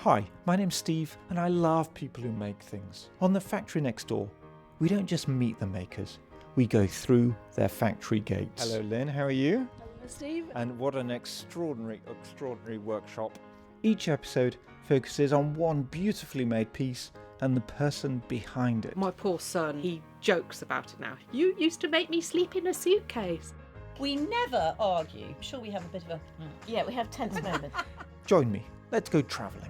Hi, my name's Steve and I love people who make things. On the factory next door, we don't just meet the makers, we go through their factory gates. Hello Lynn, how are you? Hello Steve. And what an extraordinary workshop. Each episode focuses on one beautifully made piece and the person behind it. My poor son, he jokes about it now. You used to make me sleep in a suitcase. We never argue. I'm sure we have a bit of a... Yeah, we have tense moments. Join me, let's go travelling.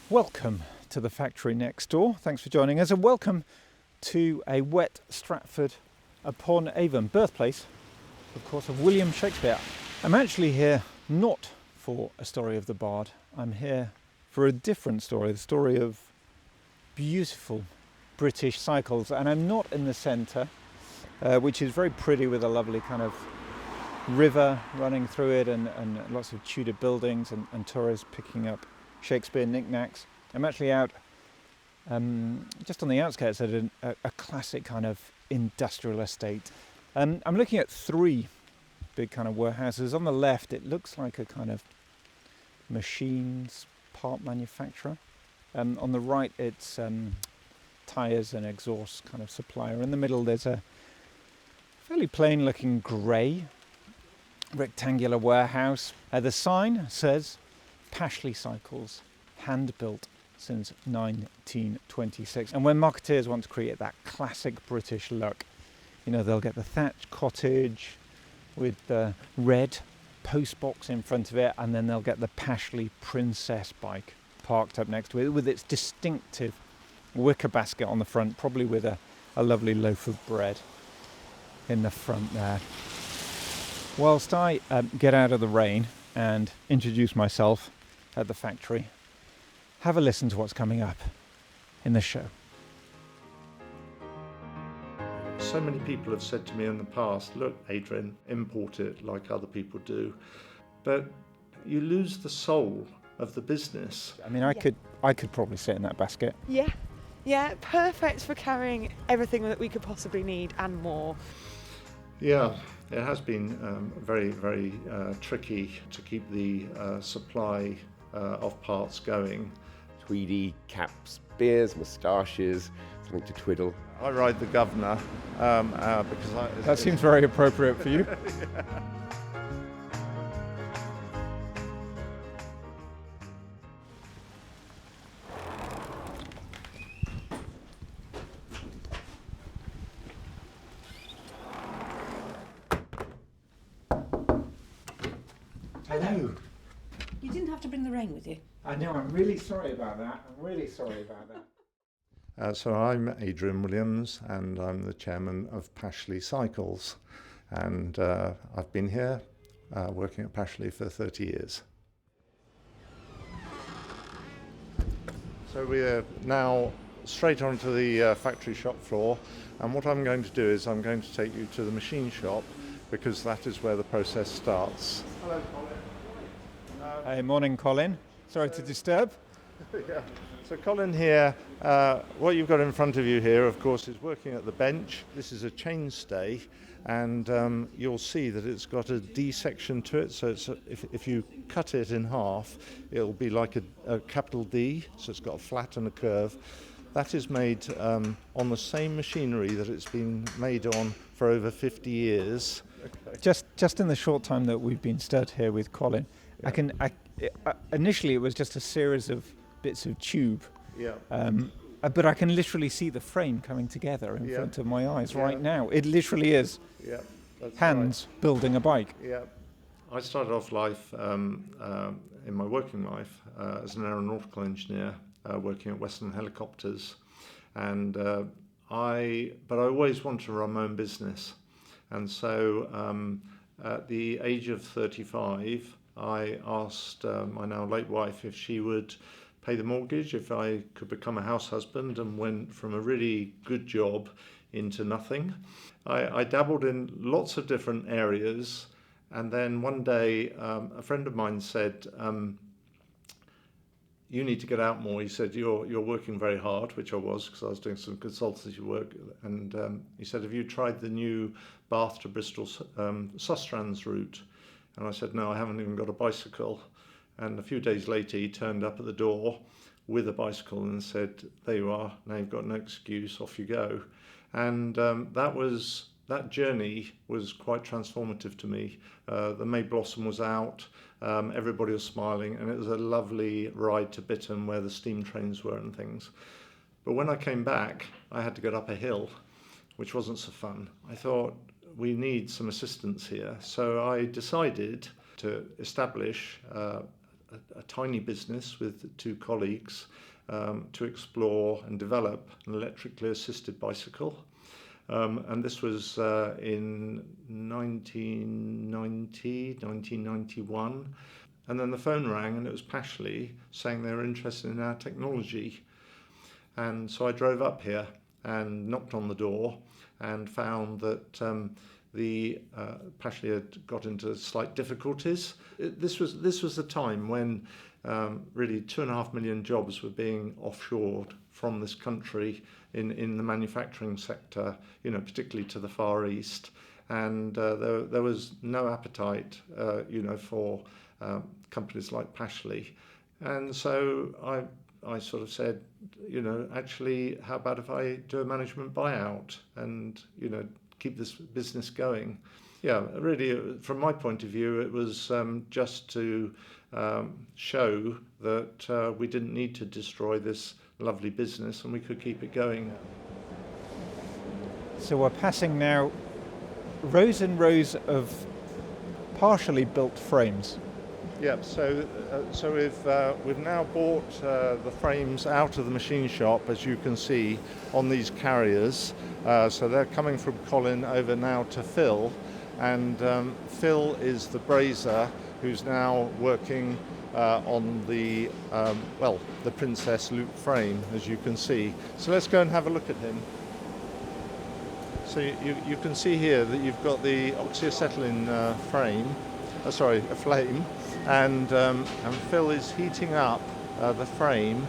Welcome to the factory next door. Thanks for joining us, and welcome to a wet Stratford-Upon-Avon, birthplace, of course, of William Shakespeare. I'm actually here not for a story of the bard. I'm here for a different story, the story of beautiful British cycles, and I'm not in the centre, which is very pretty with a lovely kind of river running through it and lots of Tudor buildings and tourists picking up Shakespeare knickknacks. I'm actually out just on the outskirts at a classic kind of industrial estate. I'm looking at three big kind of warehouses. On the left it looks like a kind of machines part manufacturer. On the right it's tyres and exhaust kind of supplier. In the middle there's a fairly plain looking grey rectangular warehouse. The sign says Pashley Bicycles, hand built since 1926. And when marketeers want to create that classic British look, you know, they'll get the thatched cottage with the red post box in front of it, and then they'll get the Pashley Princess bike parked up next to it with its distinctive wicker basket on the front, probably with a lovely loaf of bread in the front there. Whilst I get out of the rain and introduce myself at the factory, have a listen to what's coming up in the show. So many people have said to me in the past, look, Adrian, import it like other people do, but you lose the soul of the business. I mean, I could probably sit in that basket. Yeah, perfect for carrying everything that we could possibly need and more. Yeah, it has been very, very tricky to keep the supply of parts going. Tweedy caps, beards, moustaches, something to twiddle. I ride the governor because That seems very appropriate for you. Hello. You didn't have to bring the rain with you. I know, I'm really sorry about that. So I'm Adrian Williams and I'm the chairman of Pashley Cycles, and I've been here working at Pashley for 30 years. So we're now straight onto the factory shop floor, and what I'm going to do is I'm going to take you to the machine shop because that is where the process starts. Hello, Colin. Hey, morning, Colin. Sorry to disturb. Yeah. So Colin here, what you've got in front of you here, of course, is working at the bench. This is a chainstay, and you'll see that it's got a D section to it. So it's if you cut it in half, it'll be like a capital D. So it's got a flat and a curve. That is made on the same machinery that it's been made on for over 50 years. Okay. Just in the short time that we've been stood here with Colin, yeah. Initially it was just a series of bits of tube, yeah. But I can literally see the frame coming together in front of my eyes right now. It literally is hands building a bike. Yeah, I started off life in my working life as an aeronautical engineer working at Western Helicopters, and I always wanted to run my own business, and so at the age of 35 I asked my now late wife if she would pay the mortgage, if I could become a house husband, and went from a really good job into nothing. I dabbled in lots of different areas, and then one day a friend of mine said, you need to get out more. He said, you're working very hard, which I was, because I was doing some consultancy work. And he said, have you tried the new Bath to Bristol Sustrans route? And I said, no, I haven't even got a bicycle. And a few days later, he turned up at the door with a bicycle and said, there you are, now you've got no excuse, off you go. And that journey was quite transformative to me. The May Blossom was out, everybody was smiling, and it was a lovely ride to Bitton where the steam trains were and things. But when I came back, I had to get up a hill, which wasn't so fun. I thought, we need some assistance here. So I decided to establish a tiny business with 2 colleagues to explore and develop an electrically assisted bicycle. And this was in 1991. And then the phone rang and it was Pashley saying they were interested in our technology. And so I drove up here and knocked on the door and found that Pashley had got into slight difficulties. This was the time when really 2.5 million jobs were being offshored from this country in the manufacturing sector, particularly to the Far East, and there was no appetite, for companies like Pashley, and so I sort of said, actually, how about if I do a management buyout and keep this business going? Yeah, really, from my point of view, it was just to show that we didn't need to destroy this lovely business and we could keep it going. So we're passing now rows and rows of partially built frames. Yeah, so we've now bought the frames out of the machine shop, as you can see, on these carriers. So they're coming from Colin over now to Phil, and Phil is the brazier who's now working on the Princess loop frame, as you can see. So let's go and have a look at him. So you can see here that you've got the oxyacetylene a flame, and Phil is heating up the frame,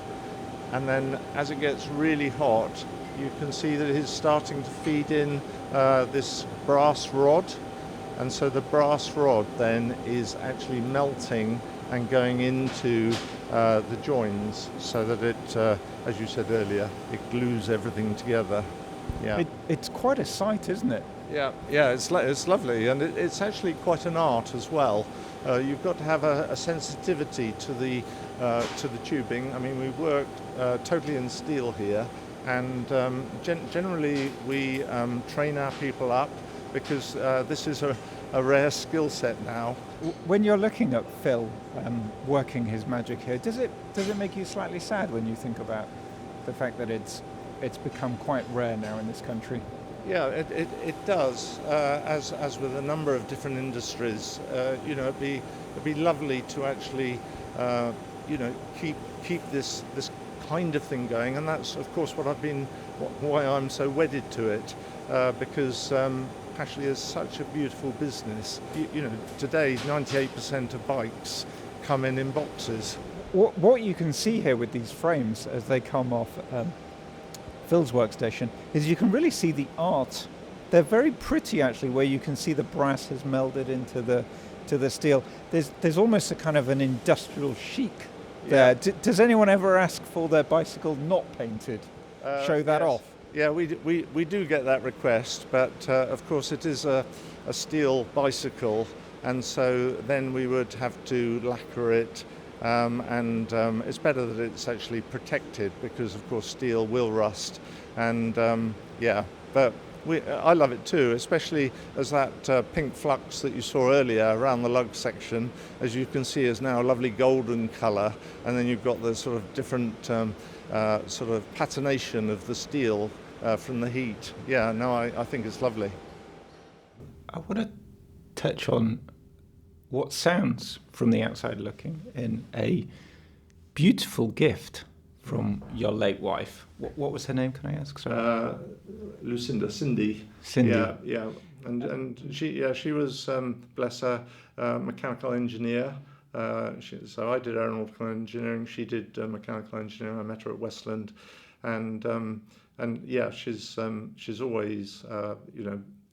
and then as it gets really hot, you can see that it's starting to feed in this brass rod, and so the brass rod then is actually melting and going into the joins, so that it, as you said earlier, it glues everything together. Yeah, It's quite a sight, isn't it? Yeah, it's lovely, and it's actually quite an art as well. You've got to have a sensitivity to the tubing. I mean, we work totally in steel here, and generally we train our people up because this is a rare skill set now. When you're looking at Phil working his magic here, does it make you slightly sad when you think about the fact that it's become quite rare now in this country? Yeah, it does. As with a number of different industries, it'd be lovely to actually, keep this kind of thing going, and that's of course why I'm so wedded to it, because Pashley is such a beautiful business. Today 98% of bikes come in boxes. What you can see here with these frames as they come off Phil's workstation is you can really see the art. They're very pretty actually, where you can see the brass has melded into the steel. There's almost a kind of an industrial chic there. Yeah. Does anyone ever ask for their bicycle not painted? Show that off? Yeah, we do get that request, but of course it is a steel bicycle, and so then we would have to lacquer it. And it's better that it's actually protected, because of course steel will rust, and but I love it too, especially as that pink flux that you saw earlier around the lug section, as you can see, is now a lovely golden colour, and then you've got the sort of different sort of patination of the steel from the heat. Yeah, no, I think it's lovely. I want to touch on what sounds, from the outside looking in, a beautiful gift from your late wife. What was her name, can I ask? Sorry. Cindy. Yeah. And she was, bless her, mechanical engineer, So I did aeronautical engineering. She did mechanical engineering. I met her at Westland, and yeah, she's always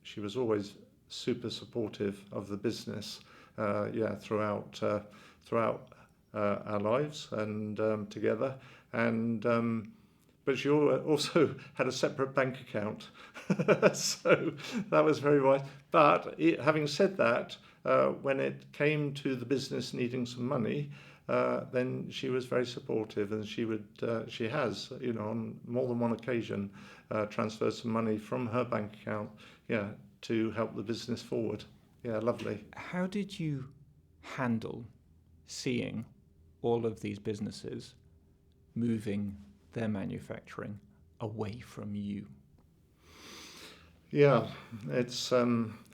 she was always super supportive of the business. Throughout our lives and together, and but she also had a separate bank account, so that was very wise. But having said that, when it came to the business needing some money, then she was very supportive, and she has, on more than one occasion, transferred some money from her bank account, to help the business forward. Yeah, lovely. How did you handle seeing all of these businesses moving their manufacturing away from you? Yeah, it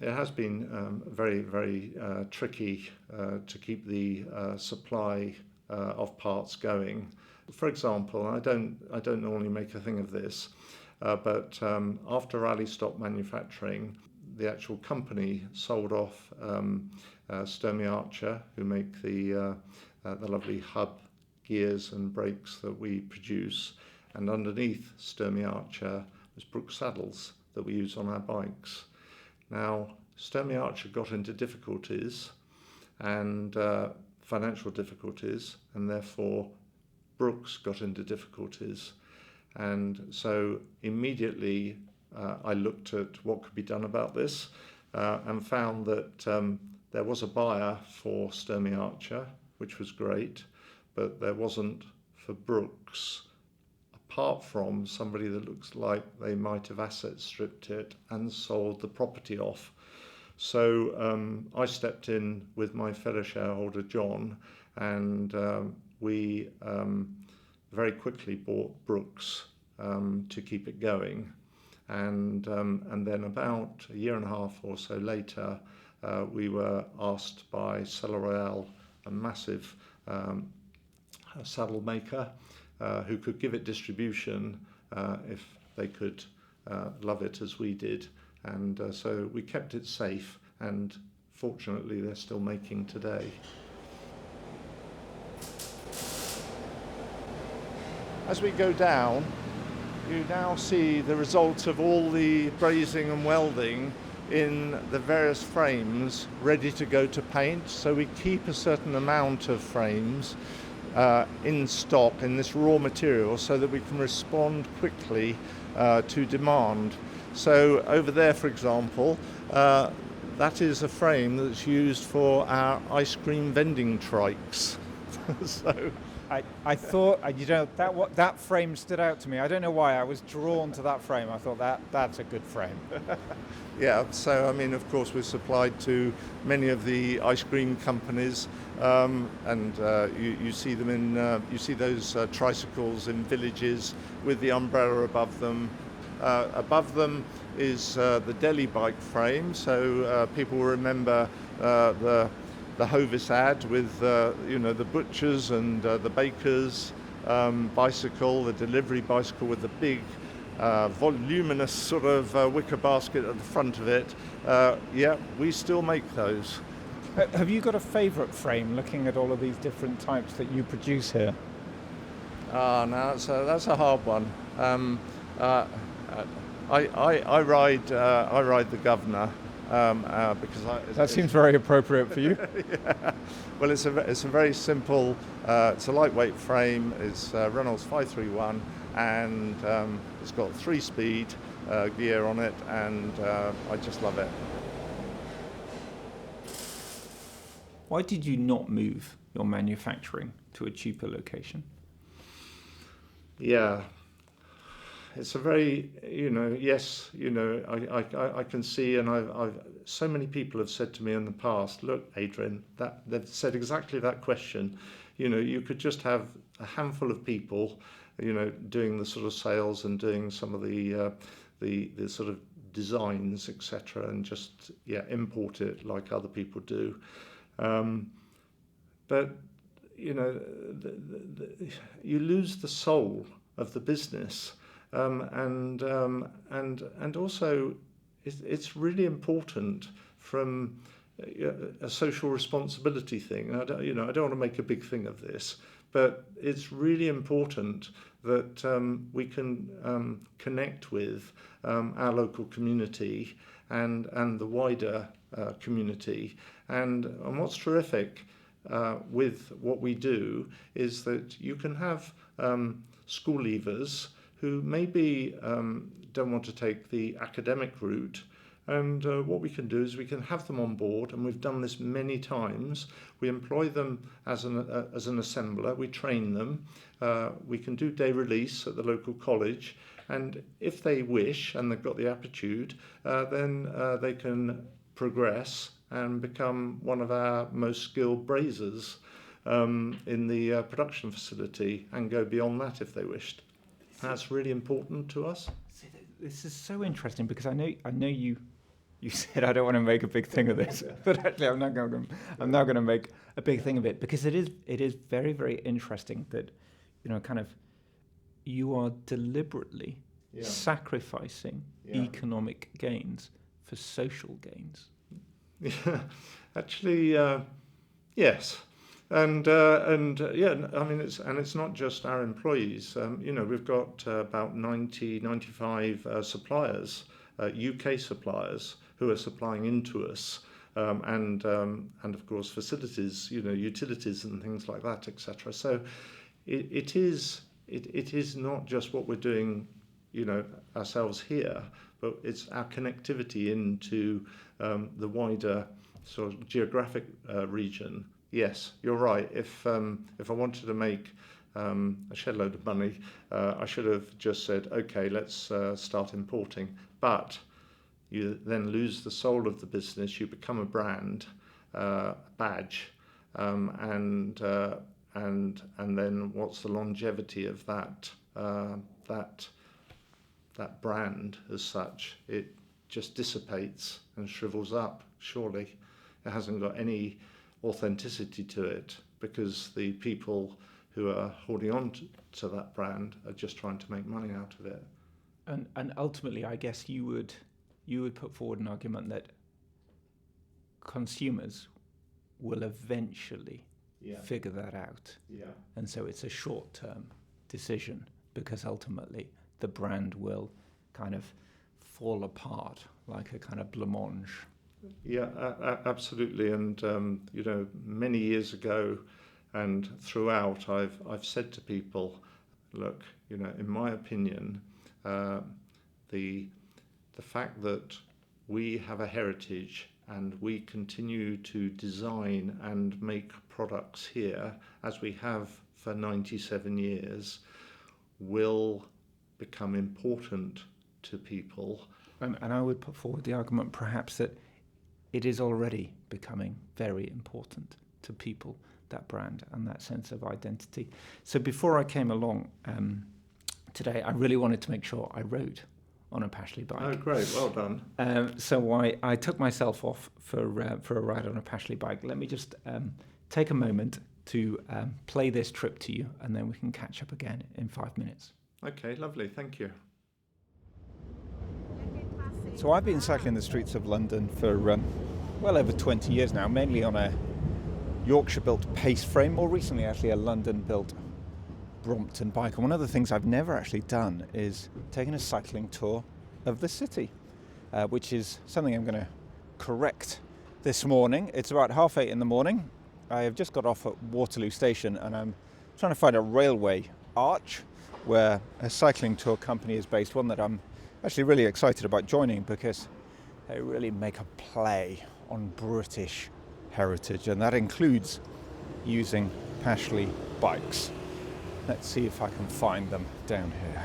has been very, very tricky to keep the supply of parts going. For example, I don't normally make a thing of this, but after Raleigh stopped manufacturing, the actual company sold off Sturmey Archer, who make the lovely hub gears and brakes that we produce, and underneath Sturmey Archer was Brooks saddles that we use on our bikes. Now, Sturmey Archer got into difficulties and financial difficulties, and therefore Brooks got into difficulties, and so immediately I looked at what could be done about this, and found that there was a buyer for Sturmey Archer, which was great, but there wasn't for Brooks, apart from somebody that looks like they might have asset stripped it and sold the property off. So I stepped in with my fellow shareholder John, and we very quickly bought Brooks to keep it going. And then about a year and a half or so later, we were asked by Cella Royale, a massive saddle maker, who could give it distribution if they could love it as we did. And so we kept it safe, and fortunately they're still making today. As we go down, you now see the results of all the brazing and welding in the various frames ready to go to paint. So we keep a certain amount of frames in stock in this raw material so that we can respond quickly to demand. So over there, for example, that is a frame that's used for our ice cream vending trikes. So I thought, that frame stood out to me. I don't know why. I was drawn to that frame. I thought that's a good frame. yeah, so I mean, of course, we're supplied to many of the ice cream companies, and you see them you see those tricycles in villages with the umbrella above them. Above them is the deli bike frame, so people will remember the Hovis ad with the butchers and the bakers bicycle, the delivery bicycle with the big voluminous sort of wicker basket at the front of it. Yeah, we still make those. Have you got a favourite frame, looking at all of these different types that you produce here? No, that's a hard one. I ride the Governor. Because that seems very appropriate for you. Yeah. Well, it's a very simple. It's a lightweight frame. It's Reynolds 531, and it's got 3-speed gear on it, and I just love it. Why did you not move your manufacturing to a cheaper location? Yeah. It's a very, yes, I can see, and I've so many people have said to me in the past, look, Adrian, that they've said exactly that question. You could just have a handful of people, doing the sort of sales and doing some of the sort of designs, etc., and just import it like other people do. But you lose the soul of the business. And also it's really important from a social responsibility thing. I don't want to make a big thing of this, but it's really important that we can connect with our local community and the wider community. And what's terrific with what we do is that you can have school leavers who maybe don't want to take the academic route. And what we can do is we can have them on board, and we've done this many times. We employ them as an assembler, we train them, we can do day release at the local college, and if they wish and they've got the aptitude, then they can progress and become one of our most skilled brazers in the production facility, and go beyond that if they wished. That's really important to us. See, this is so interesting, because I know you said I don't want to make a big thing of this, but actually I'm not going to make a big thing of it, because it is very, very interesting that kind of you are deliberately sacrificing economic gains for social gains. Yeah, actually, yes. And I mean, it's not just our employees. We've got about 95 suppliers, UK suppliers, who are supplying into us, and of course facilities, utilities and things like that, etc. So it is not just what we're doing, ourselves here, but it's our connectivity into the wider sort of geographic region. Yes, you're right. If I wanted to make a shed load of money, I should have just said, okay, let's start importing. But you then lose the soul of the business. You become a brand, badge, and then what's the longevity of that brand as such? It just dissipates and shrivels up. Surely, it hasn't got any authenticity to it, because the people who are holding on to that brand are just trying to make money out of it. And ultimately, I guess you would put forward an argument that consumers will eventually figure that out. Yeah. And so it's a short-term decision, because ultimately the brand will kind of fall apart like a kind of blancmange. Yeah, absolutely. And many years ago and throughout, I've said to people, look, in my opinion, the fact that we have a heritage and we continue to design and make products here, as we have for 97 years, will become important to people. And I would put forward the argument perhaps that it is already becoming very important to people, that brand and that sense of identity. So before I came along today, I really wanted to make sure I rode on a Pashley bike. Oh, great. Well done. So I took myself off for a ride on a Pashley bike. Let me just take a moment to play this trip to you, and then we can catch up again in 5 minutes. Okay, lovely. Thank you. So I've been cycling the streets of London for well over 20 years now, mainly on a Yorkshire-built pace frame, more recently actually a London-built Brompton bike. And one of the things I've never actually done is taken a cycling tour of the city, which is something I'm going to correct this morning. It's about 8:30 in the morning. I have just got off at Waterloo Station, and I'm trying to find a railway arch where a cycling tour company is based, one that I'm actually really excited about joining, because they really make a play on British heritage, and that includes using Pashley bikes. Let's see if I can find them down here.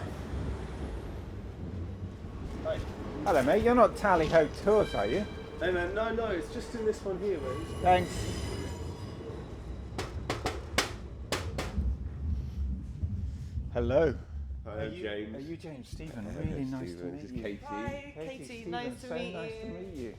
Hi. Hello mate, you're not Tally Ho Tours, are you? Hey man, no, it's just in this one here, mate. Thanks. Hello. Hello, James. Are you James? Stephen, Hello, really nice Stephen. to This meet is you. Katie. Hi, Katie. Stephen, Nice to so meet nice you. to meet you.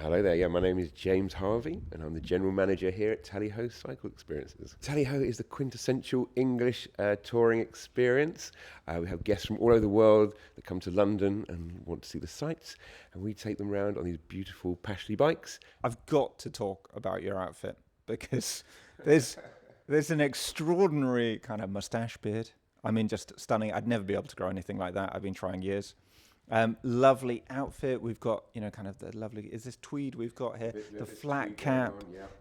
Hello there, yeah, my name is James Harvey and I'm the General Manager here at Tally Ho Cycle Experiences. Tally Ho is the quintessential English touring experience. We have guests from all over the world that come to London and want to see the sights, and we take them around on these beautiful Pashley bikes. I've got to talk about your outfit because there's an extraordinary kind of moustache beard. I mean, just stunning. I'd never be able to grow anything like that. I've been trying years. Lovely outfit. We've got, kind of the lovely, is this tweed we've got here? The flat cap.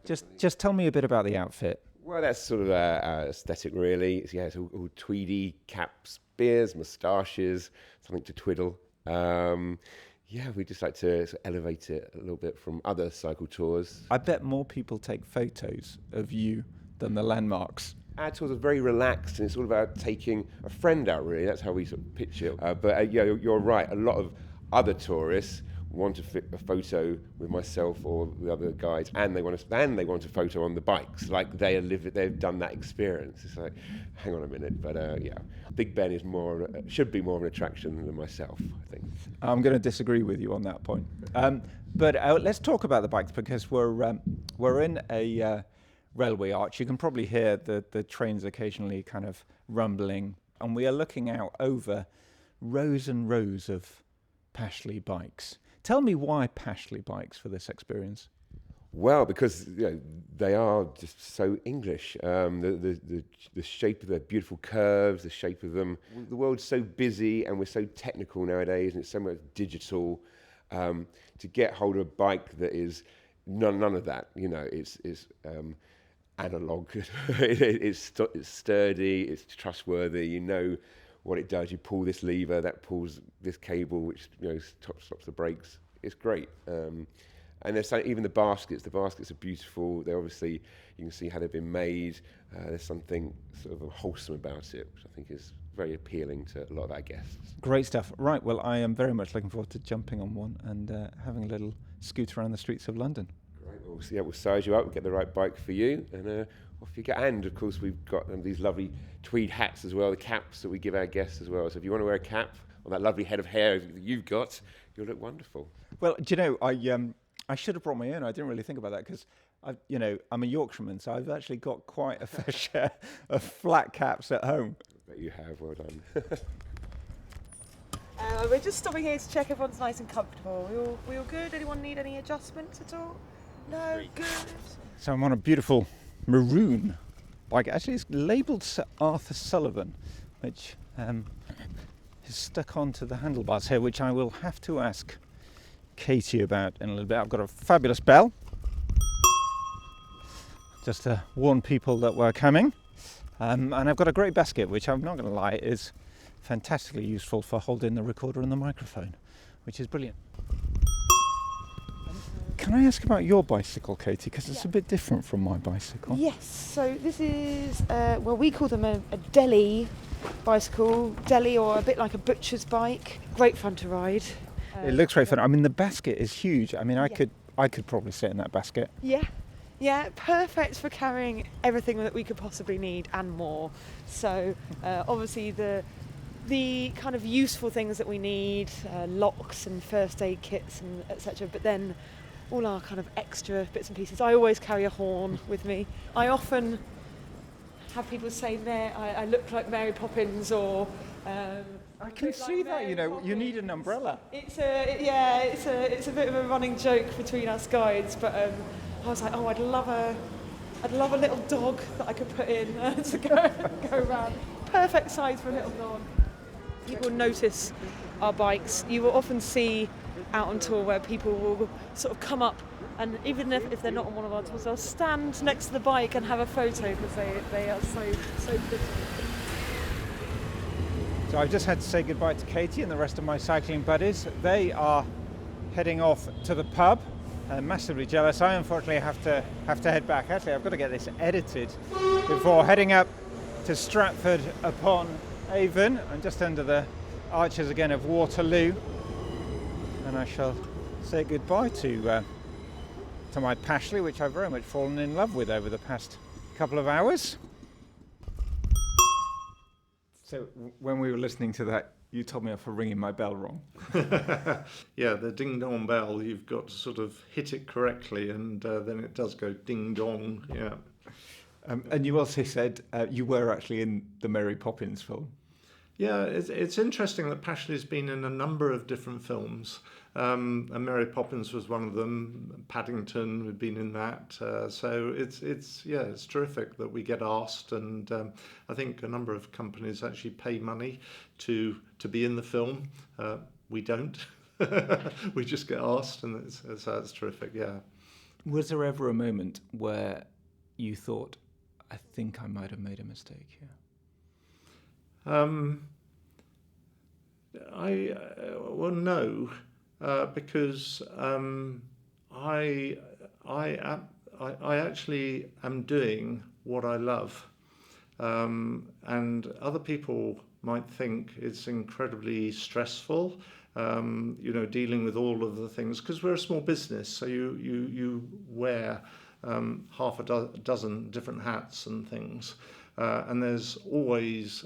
Just tell me a bit about the outfit. Well, that's sort of our aesthetic, really. It's all tweedy, caps, beards, moustaches, something to twiddle. We just like to sort of elevate it a little bit from other cycle tours. I bet more people take photos of you than the landmarks. Our tours are very relaxed, and it's all about taking a friend out, really. That's how we sort of pitch it. You're right. A lot of other tourists want to fit a photo with myself or the other guides, and they want a photo on the bikes, like they've done that experience. It's like, hang on a minute, but Big Ben should be more of an attraction than myself, I think. I'm going to disagree with you on that point. But let's talk about the bikes, because we're in a railway arch. You can probably hear the trains occasionally kind of rumbling, and we are looking out over rows and rows of Pashley bikes. Tell me why Pashley bikes for this experience. Well, because they are just so English. The shape of their beautiful curves, the shape of them. The world's so busy and we're so technical nowadays, and it's so much digital. To get hold of a bike that is none of that. It's analog. It's sturdy. It's trustworthy. You know what it does. You pull this lever, that pulls this cable, which stops the brakes. It's great. And there's even the baskets. The baskets are beautiful. They're obviously, you can see how they've been made. There's something sort of wholesome about it, which I think is very appealing to a lot of our guests. Great stuff. Right, well, I am very much looking forward to jumping on one and having a little scoot around the streets of London. Great. Well, we'll size you up, we'll get the right bike for you, and off you go. And, of course, we've got these lovely tweed hats as well, the caps that we give our guests as well. So if you want to wear a cap on that lovely head of hair that you've got, you'll look wonderful. Well, do you know, I should have brought my own. I didn't really think about that because, I'm a Yorkshireman, so I've actually got quite a fair share of flat caps at home. I bet you have. Well done. We're just stopping here to check everyone's nice and comfortable. We all good? Anyone need any adjustments at all? No? Good. So I'm on a beautiful maroon bike. Actually, it's labelled Sir Arthur Sullivan, which is stuck onto the handlebars here, which I will have to ask Katie about in a little bit. I've got a fabulous bell, just to warn people that we're coming. And I've got a great basket, which I'm not going to lie is fantastically useful for holding the recorder and the microphone, which is brilliant. Can I ask about your bicycle, Katie? Because it's a bit different from my bicycle. Yes, so this is, we call them a deli bicycle. Deli, or a bit like a butcher's bike. Great fun to ride. It looks great fun. I mean, the basket is huge. I mean, I could probably sit in that basket. Yeah, perfect for carrying everything that we could possibly need and more. So obviously the kind of useful things that we need, locks and first aid kits and etc. But then all our kind of extra bits and pieces. I always carry a horn with me. I often have people say, I look like Mary Poppins, or I can see that, you need an umbrella. It's a bit of a running joke between us guides, but I was like, I'd love a little dog that I could put in to go around. Perfect size for a little dog. People notice our bikes. You will often see out on tour where people will sort of come up, and even if they're not on one of our tours, they'll stand next to the bike and have a photo because they are so pretty. So I've just had to say goodbye to Katie and the rest of my cycling buddies. They are heading off to the pub. I'm massively jealous. I unfortunately have to head back. Actually, I've got to get this edited before heading up to Stratford-Upon-Avon. I'm just under the arches again of Waterloo, and I shall say goodbye to my Pashley, which I've very much fallen in love with over the past couple of hours. So when we were listening to that You told me off for ringing my bell wrong. Yeah, the ding-dong bell, you've got to sort of hit it correctly, and then it does go ding-dong, yeah. And you also said you were actually in the Mary Poppins film. Yeah, it's interesting that Pashley's been in a number of different films. And Mary Poppins was one of them. Paddington had been in that. So it's terrific that we get asked, and I think a number of companies actually pay money to be in the film. We don't. We just get asked, and it's terrific. Yeah. Was there ever a moment where you thought, I think I might have made a mistake here? Well, no, because I actually am doing what I love, and other people might think it's incredibly stressful, dealing with all of the things, because we're a small business, so you wear half a dozen different hats and things, and there's always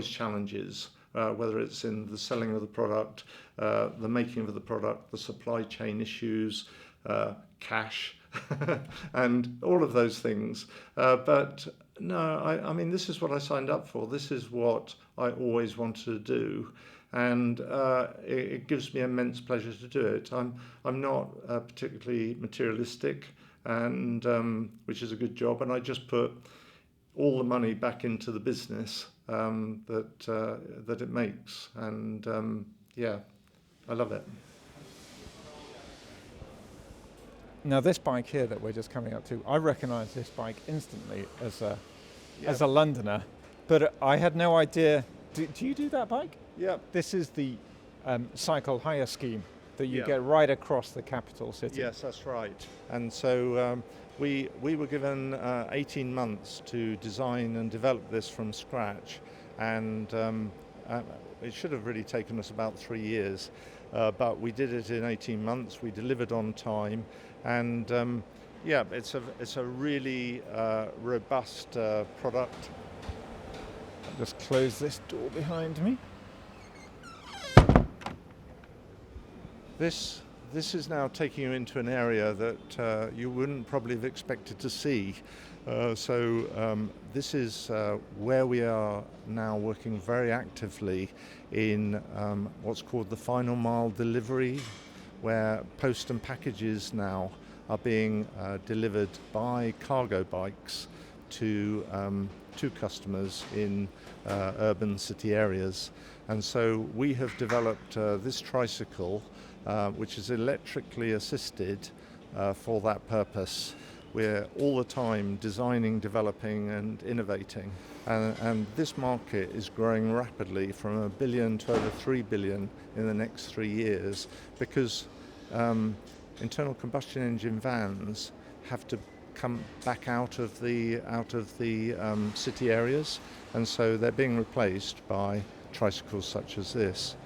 challenges, whether it's in the selling of the product, the making of the product, the supply chain issues, cash, and all of those things. But no, I mean, this is what I signed up for. This is what I always wanted to do. And it gives me immense pleasure to do it. I'm not particularly materialistic, and which is a good job. And I just put all the money back into the business that it makes, and I love it. Now, this bike here that we're just coming up to, I recognise this bike instantly as a Londoner, but I had no idea. Do you do that bike? Yeah. This is the cycle hire scheme that you Yeah. get right across the capital city. Yes, that's right. And so we were given 18 months to design and develop this from scratch, and it should have really taken us about 3 years, but we did it in 18 months. We delivered on time, and it's a really robust product. I'll just close this door behind me. This is now taking you into an area that you wouldn't probably have expected to see. This is where we are now working very actively in what's called the final mile delivery, where post and packages now are being delivered by cargo bikes to customers in urban city areas. And so we have developed this tricycle, which is electrically assisted for that purpose. We're all the time designing, developing and innovating, and this market is growing rapidly from 1 billion to over 3 billion in the next 3 years, because internal combustion engine vans have to come back out of the city areas, and so they're being replaced by tricycles such as this.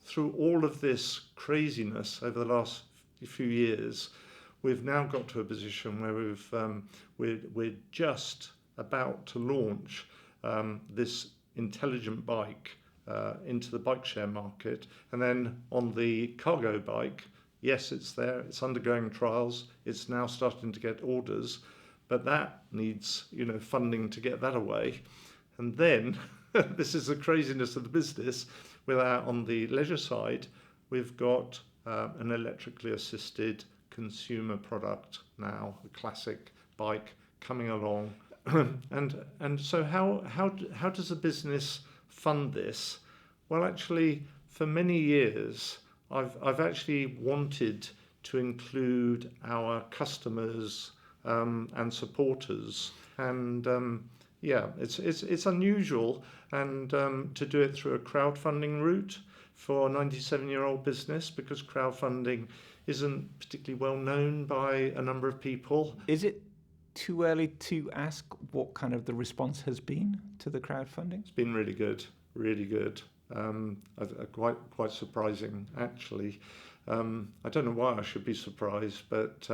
Through all of this craziness over the last few years, we've now got to a position where we're just about to launch this intelligent bike into the bike share market, and then on the cargo bike, yes, it's there, it's undergoing trials, it's now starting to get orders, but that needs funding to get that away, and then this is the craziness of the business. On the leisure side, we've got an electrically assisted consumer product now, a classic bike coming along. and so how does a business fund this? Well, actually, for many years, I've actually wanted to include our customers and supporters, and it's unusual, and to do it through a crowdfunding route for a 97-year-old business, because crowdfunding isn't particularly well known by a number of people. Is it too early to ask what kind of the response has been to the crowdfunding? It's been really good, really good. Quite surprising, actually. I don't know why I should be surprised, but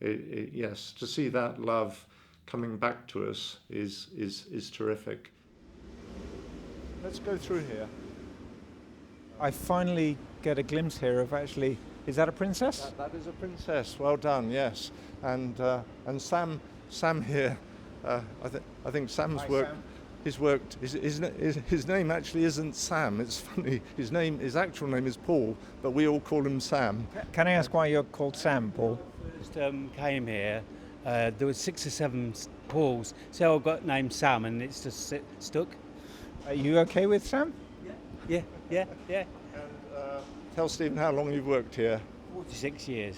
yes, to see that love coming back to us is terrific. Let's go through here. I finally get a glimpse here of actually, is that a princess? That is a princess. Well done. Yes, and Sam here. I think Sam's Hi, work. Sam. His worked. His name actually isn't Sam. It's funny. His actual name is Paul, but we all call him Sam. Can I ask why you're called Sam, Paul? First came here, there was 6 or 7 Pauls, so I got named Sam and it's just stuck. Are you okay with Sam? Yeah. And tell Stephen how long you've worked here. 46 years.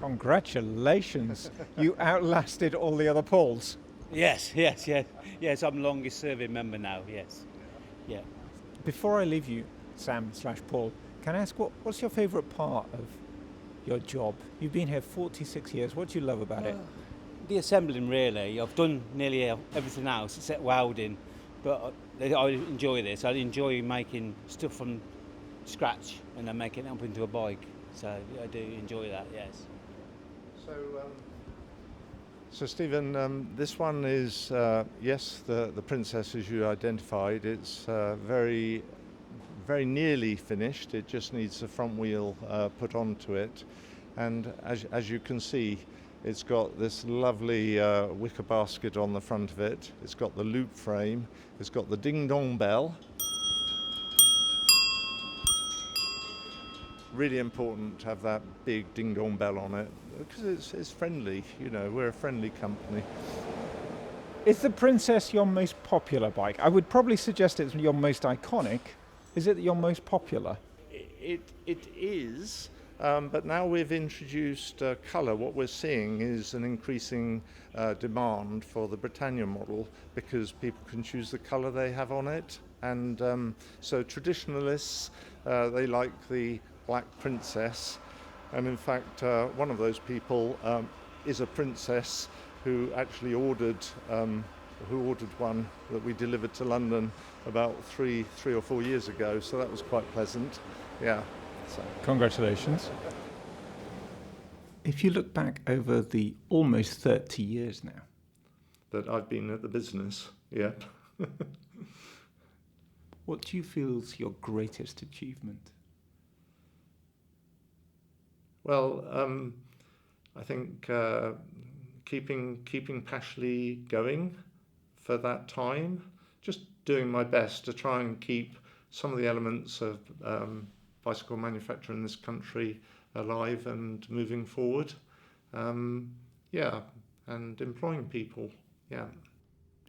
Congratulations. You outlasted all the other Pauls. Yes, I'm the longest serving member now, yes. Yeah. Before I leave you, Sam/Paul, can I ask what's your favourite part of your job? You've been here 46 years. What do you love about it? The assembling, really. I've done nearly everything else except welding, but I enjoy this. I enjoy making stuff from scratch and then making it up into a bike. So I do enjoy that, yes. So Stephen, this one is yes, the princess as you identified. It's very nearly finished. It just needs the front wheel put onto it, and as you can see, it's got this lovely wicker basket on the front of it. It's got the loop frame. It's got the ding dong bell. Really important to have that big ding dong bell on it because it's friendly. You know, we're a friendly company. Is the Princess your most popular bike? I would probably suggest it's your most iconic. Is it your most popular? It is, but now we've introduced colour. What we're seeing is an increasing demand for the Britannia model because people can choose the colour they have on it. And so traditionalists, they like the Black Princess. And in fact, one of those people is a princess who actually ordered one that we delivered to London about three or 4 years ago. So that was quite pleasant. Yeah. So. Congratulations. If you look back over the almost 30 years now that I've been at the business, yeah. What do you feel is your greatest achievement? Well, I think keeping Pashley going for that time, just doing my best to try and keep some of the elements of bicycle manufacture in this country alive and moving forward. Yeah, and employing people. Yeah.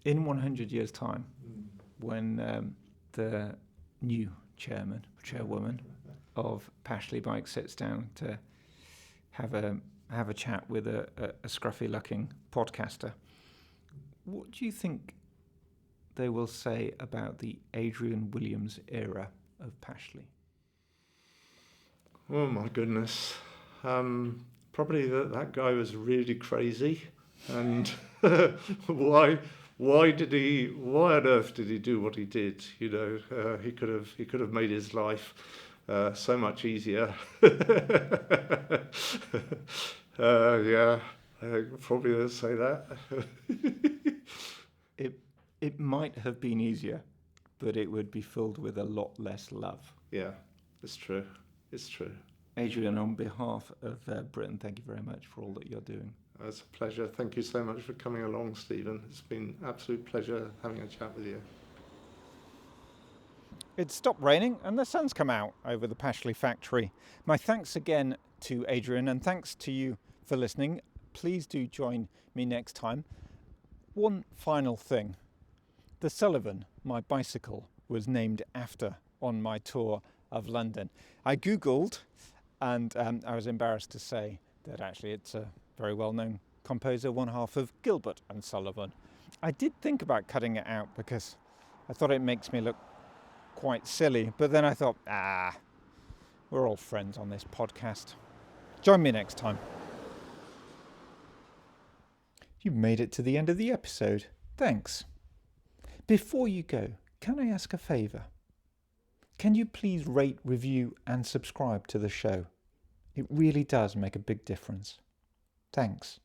In 100 years' time, when the new chairwoman of Pashley Bike sits down to have a chat with a scruffy-looking podcaster, what do you think they will say about the Adrian Williams era of Pashley? Oh my goodness. Probably that guy was really crazy, and why on earth did he do what he did? You know, he could have made his life so much easier. Yeah, probably let's say that. It might have been easier, but it would be filled with a lot less love. Yeah, it's true. It's true. Adrian, on behalf of Britain, thank you very much for all that you're doing. It's a pleasure. Thank you so much for coming along, Stephen. It's been an absolute pleasure having a chat with you. It's stopped raining and the sun's come out over the Pashley factory. My thanks again to Adrian, and thanks to you for listening. Please do join me next time. One final thing. The Sullivan, my bicycle, was named after on my tour of London. I googled, and I was embarrassed to say that actually it's a very well-known composer, one half of Gilbert and Sullivan. I did think about cutting it out because I thought it makes me look quite silly, but then I thought, we're all friends on this podcast. Join me next time. You've made it to the end of the episode. Thanks. Before you go, can I ask a favour? Can you please rate, review and subscribe to the show? It really does make a big difference. Thanks.